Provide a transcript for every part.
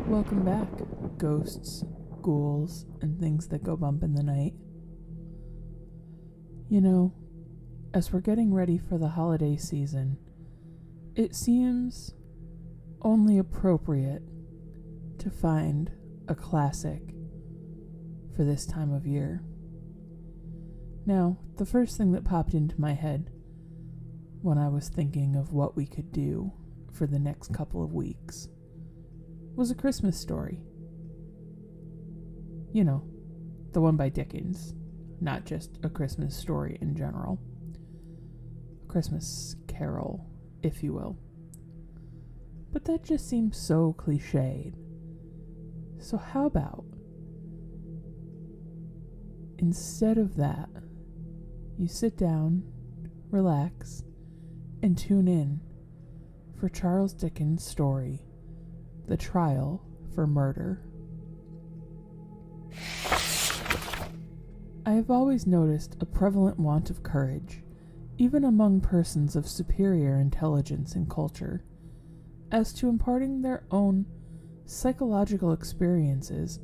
Welcome back, ghosts, ghouls, and things that go bump in the night. You know, as we're getting ready for the holiday season, it seems only appropriate to find a classic for this time of year. Now, the first thing that popped into my head when I was thinking of what we could do for the next couple of weeks was A Christmas Story. You know, the one by Dickens, not just A Christmas Story in general. A Christmas Carol, if you will. But that just seems so cliched. So how about, instead of that, you sit down, relax, and tune in for Charles Dickens' story, The Trial for Murder. I have always noticed a prevalent want of courage, even among persons of superior intelligence and culture, as to imparting their own psychological experiences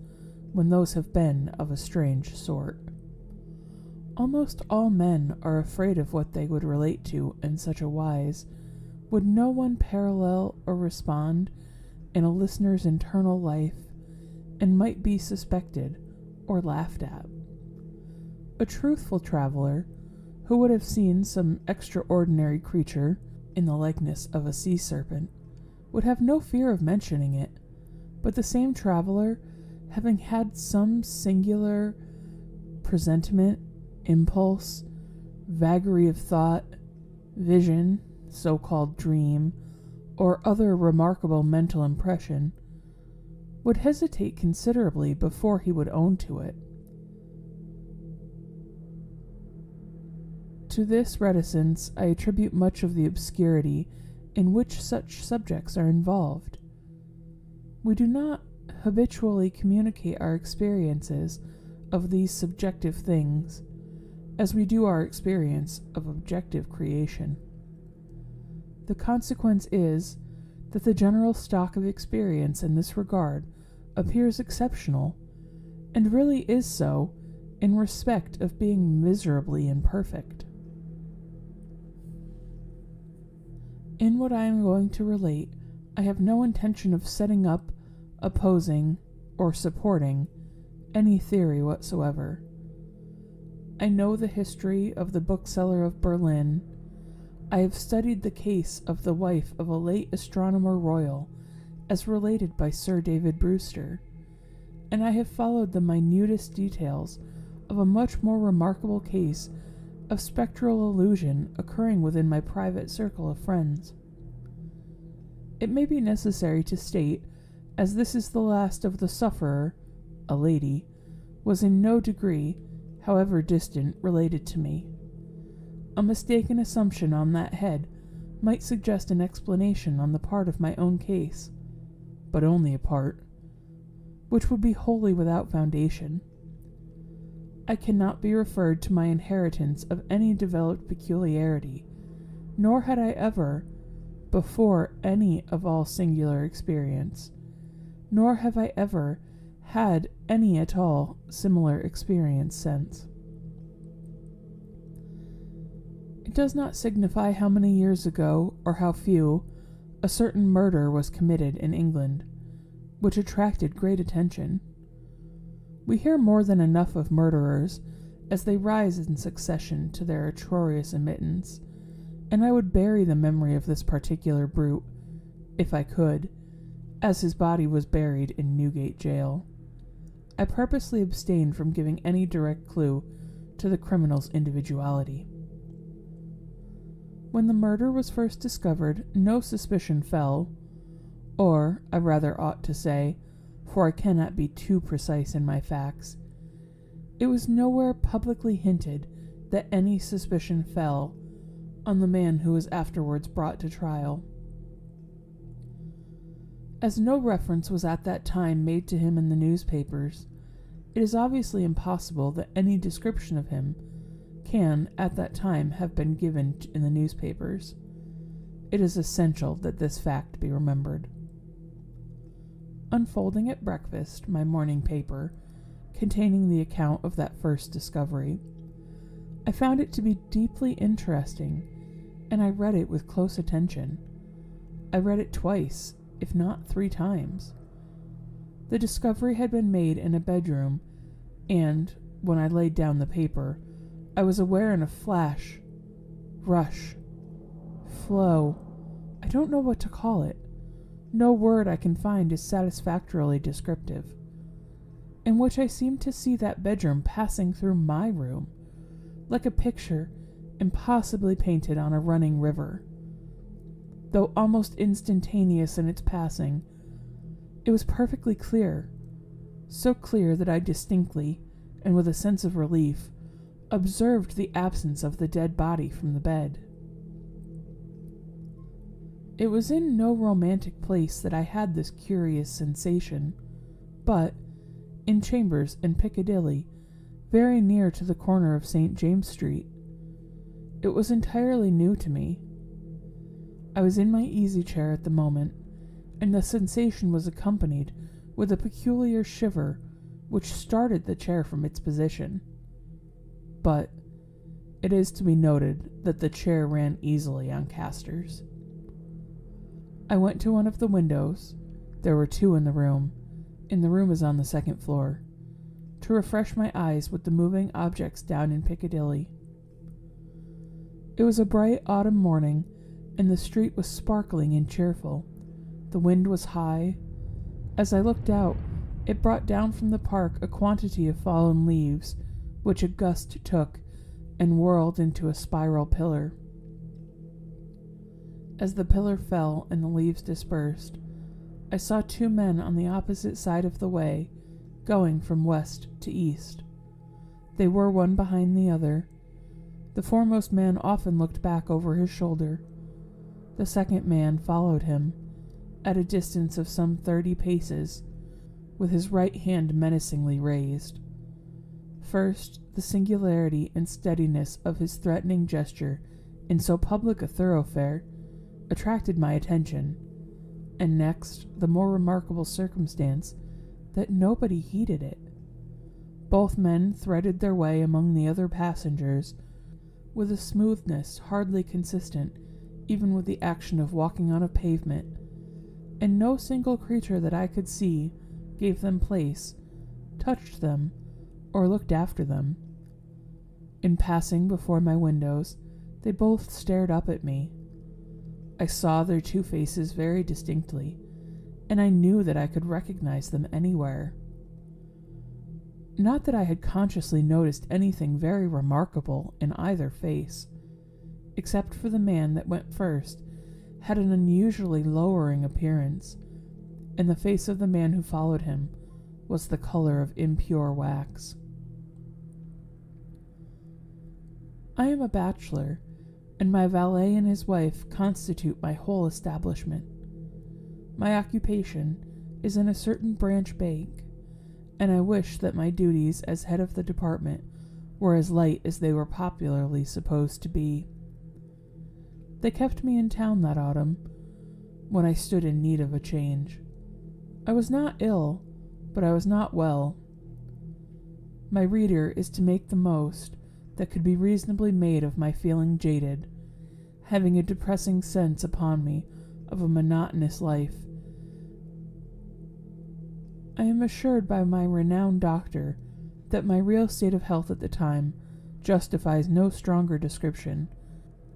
when those have been of a strange sort. Almost all men are afraid of what they would relate to in such a wise would no one parallel or respond in a listener's internal life, and might be suspected or laughed at. A truthful traveler, who would have seen some extraordinary creature in the likeness of a sea serpent, would have no fear of mentioning it, but the same traveler, having had some singular presentiment, impulse, vagary of thought, vision, so-called dream, or other remarkable mental impression, would hesitate considerably before he would own to it. To this reticence I attribute much of the obscurity in which such subjects are involved. We do not habitually communicate our experiences of these subjective things as we do our experience of objective creation. The consequence is that the general stock of experience in this regard appears exceptional, and really is so in respect of being miserably imperfect. In what I am going to relate, I have no intention of setting up, opposing, or supporting any theory whatsoever. I know the history of the bookseller of Berlin. I have studied the case of the wife of a late astronomer royal, as related by Sir David Brewster, and I have followed the minutest details of a much more remarkable case of spectral illusion occurring within my private circle of friends. It may be necessary to state, as this is the last of the sufferer, a lady, was in no degree, however distant, related to me. A mistaken assumption on that head might suggest an explanation on the part of my own case, but only a part, which would be wholly without foundation. I cannot be referred to my inheritance of any developed peculiarity, nor had I ever, before, any of all singular experience, nor have I ever had any at all similar experience since. It does not signify how many years ago, or how few, a certain murder was committed in England, which attracted great attention. We hear more than enough of murderers, as they rise in succession to their atrocious admittance, and I would bury the memory of this particular brute, if I could, as his body was buried in Newgate jail. I purposely abstained from giving any direct clue to the criminal's individuality. When the murder was first discovered, no suspicion fell, or, I rather ought to say, for I cannot be too precise in my facts, it was nowhere publicly hinted that any suspicion fell on the man who was afterwards brought to trial. As no reference was at that time made to him in the newspapers, it is obviously impossible that any description of him can, at that time, have been given in the newspapers. It is essential that this fact be remembered. Unfolding at breakfast my morning paper, containing the account of that first discovery, I found it to be deeply interesting, and I read it with close attention. I read it twice, if not 3 times. The discovery had been made in a bedroom, and, when I laid down the paper, I was aware in a flash, rush, flow, I don't know what to call it. No word I can find is satisfactorily descriptive, in which I seemed to see that bedroom passing through my room, like a picture impossibly painted on a running river. Though almost instantaneous in its passing, it was perfectly clear, so clear that I distinctly, and with a sense of relief, observed the absence of the dead body from the bed. It was in no romantic place that I had this curious sensation, but in chambers in Piccadilly, very near to the corner of St. James Street. It was entirely new to me. I was in my easy chair at the moment, and the sensation was accompanied with a peculiar shiver which started the chair from its position. But it is to be noted that the chair ran easily on casters. I went to one of the windows, there were 2 in the room is on the 2nd floor, to refresh my eyes with the moving objects down in Piccadilly. It was a bright autumn morning, and the street was sparkling and cheerful. The wind was high. As I looked out, it brought down from the park a quantity of fallen leaves, which a gust took and whirled into a spiral pillar. As the pillar fell and the leaves dispersed, I saw 2 men on the opposite side of the way, going from west to east. They were one behind the other. The foremost man often looked back over his shoulder. The second man followed him, at a distance of some 30 paces, with his right hand menacingly raised. First, the singularity and steadiness of his threatening gesture in so public a thoroughfare attracted my attention, and next, the more remarkable circumstance that nobody heeded it. Both men threaded their way among the other passengers with a smoothness hardly consistent even with the action of walking on a pavement, and no single creature that I could see gave them place, touched them, or looked after them. In passing before my windows, they both stared up at me. I saw their 2 faces very distinctly, and I knew that I could recognize them anywhere. Not that I had consciously noticed anything very remarkable in either face, except for the man that went first had an unusually lowering appearance, and the face of the man who followed him was the color of impure wax. I am a bachelor, and my valet and his wife constitute my whole establishment. My occupation is in a certain branch bank, and I wish that my duties as head of the department were as light as they were popularly supposed to be. They kept me in town that autumn, when I stood in need of a change. I was not ill, but I was not well. My reader is to make the most that could be reasonably made of my feeling jaded, having a depressing sense upon me of a monotonous life. I am assured by my renowned doctor that my real state of health at the time justifies no stronger description,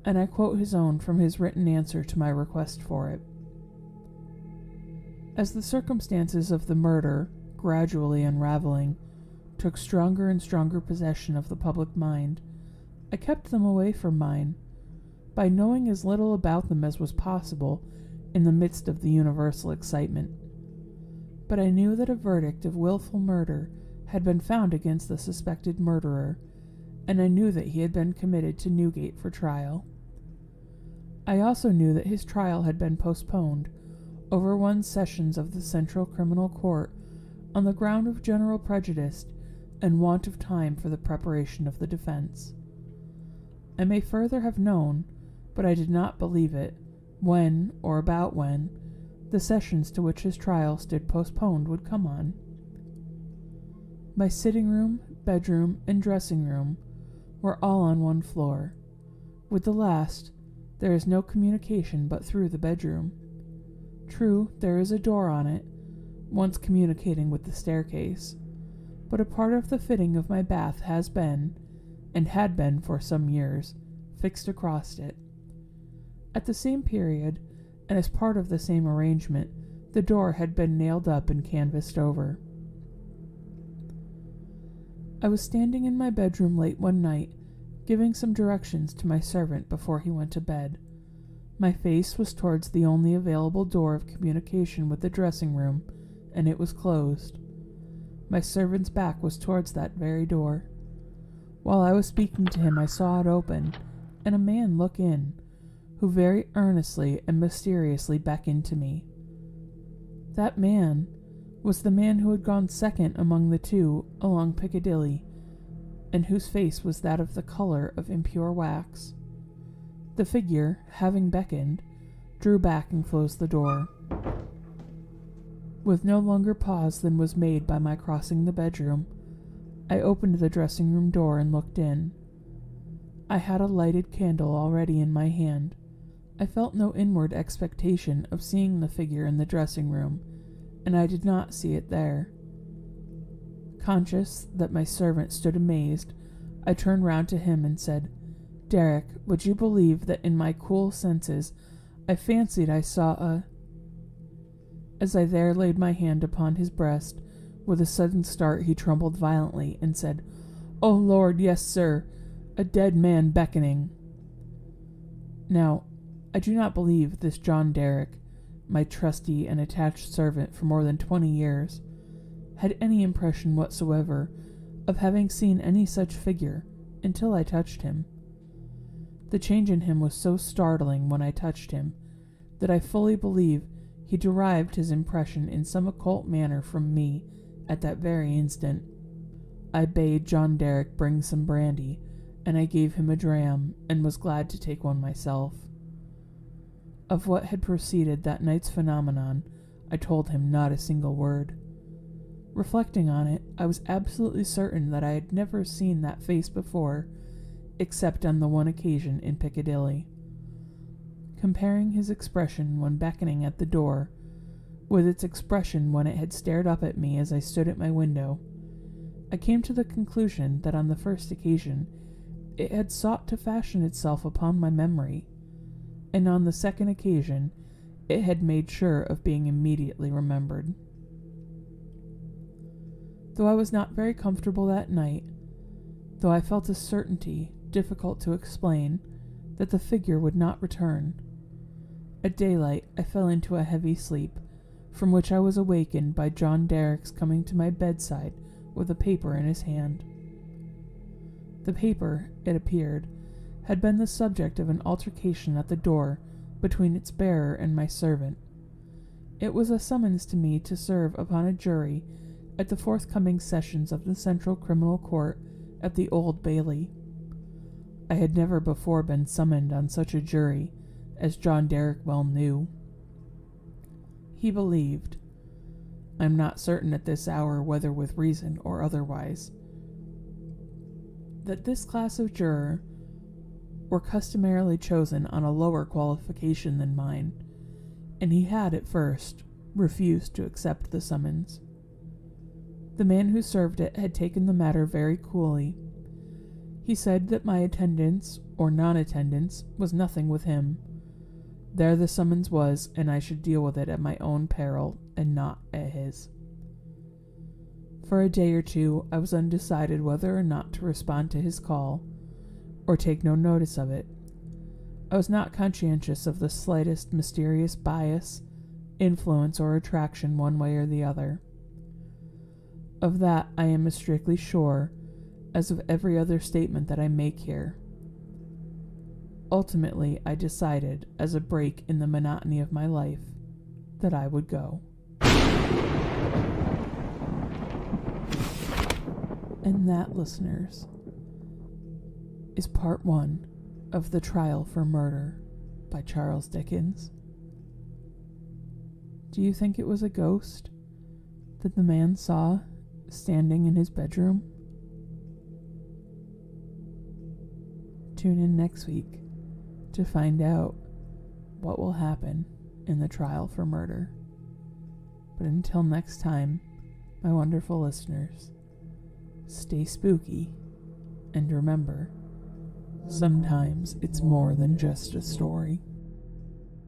and I quote his own from his written answer to my request for it. As the circumstances of the murder, gradually unraveling, took stronger and stronger possession of the public mind, I kept them away from mine, by knowing as little about them as was possible in the midst of the universal excitement. But I knew that a verdict of willful murder had been found against the suspected murderer, and I knew that he had been committed to Newgate for trial. I also knew that his trial had been postponed over one sessions of the Central Criminal Court on the ground of general prejudice and want of time for the preparation of the defense. I may further have known, but I did not believe it, when, or about when, the sessions to which his trial stood postponed would come on. My sitting room, bedroom, and dressing room were all on one floor. With the last, there is no communication but through the bedroom. True, there is a door on it, once communicating with the staircase, but a part of the fitting of my bath has been, and had been for some years, fixed across it. At the same period, and as part of the same arrangement, the door had been nailed up and canvassed over. I was standing in my bedroom late one night, giving some directions to my servant before he went to bed. My face was towards the only available door of communication with the dressing room, and it was closed. My servant's back was towards that very door. While I was speaking to him, I saw it open, and a man look in, who very earnestly and mysteriously beckoned to me. That man was the man who had gone second among the two along Piccadilly, and whose face was that of the color of impure wax. The figure, having beckoned, drew back and closed the door. With no longer pause than was made by my crossing the bedroom, I opened the dressing-room door and looked in. I had a lighted candle already in my hand. I felt no inward expectation of seeing the figure in the dressing-room, and I did not see it there. Conscious that my servant stood amazed, I turned round to him and said, "Derek, would you believe that in my cool senses I fancied I saw a—" As I there laid my hand upon his breast, with a sudden start he trembled violently, and said, "Oh Lord, yes, sir, a dead man beckoning." Now, I do not believe this John Derek, my trusty and attached servant for more than 20 years, had any impression whatsoever of having seen any such figure until I touched him. The change in him was so startling when I touched him that I fully believe he derived his impression in some occult manner from me at that very instant. I bade John Derek bring some brandy, and I gave him a dram, and was glad to take one myself. Of what had preceded that night's phenomenon, I told him not a single word. Reflecting on it, I was absolutely certain that I had never seen that face before, except on the one occasion in Piccadilly. Comparing his expression when beckoning at the door, with its expression when it had stared up at me as I stood at my window, I came to the conclusion that on the first occasion it had sought to fashion itself upon my memory, and on the second occasion it had made sure of being immediately remembered. Though I was not very comfortable that night, though I felt a certainty, difficult to explain, that the figure would not return, at daylight I fell into a heavy sleep, from which I was awakened by John Derek's coming to my bedside with a paper in his hand. The paper, it appeared, had been the subject of an altercation at the door between its bearer and my servant. It was a summons to me to serve upon a jury at the forthcoming sessions of the Central Criminal Court at the Old Bailey. I had never before been summoned on such a jury, as John Derek well knew. He believed, I am not certain at this hour whether with reason or otherwise, that this class of juror were customarily chosen on a lower qualification than mine, and he had at first refused to accept the summons. The man who served it had taken the matter very coolly. He said that my attendance or non-attendance was nothing with him. There the summons was, and I should deal with it at my own peril and not at his. For a day or two I was undecided whether or not to respond to his call, or take no notice of it. I was not conscientious of the slightest mysterious bias, influence, or attraction one way or the other. Of that I am as strictly sure as of every other statement that I make here. Ultimately, I decided, as a break in the monotony of my life, that I would go. And that, listeners, is part 1 of The Trial for Murder by Charles Dickens. Do you think it was a ghost that the man saw standing in his bedroom? Tune in next week to find out what will happen in the trial for murder. But until next time, my wonderful listeners, stay spooky, and remember, sometimes it's more than just a story.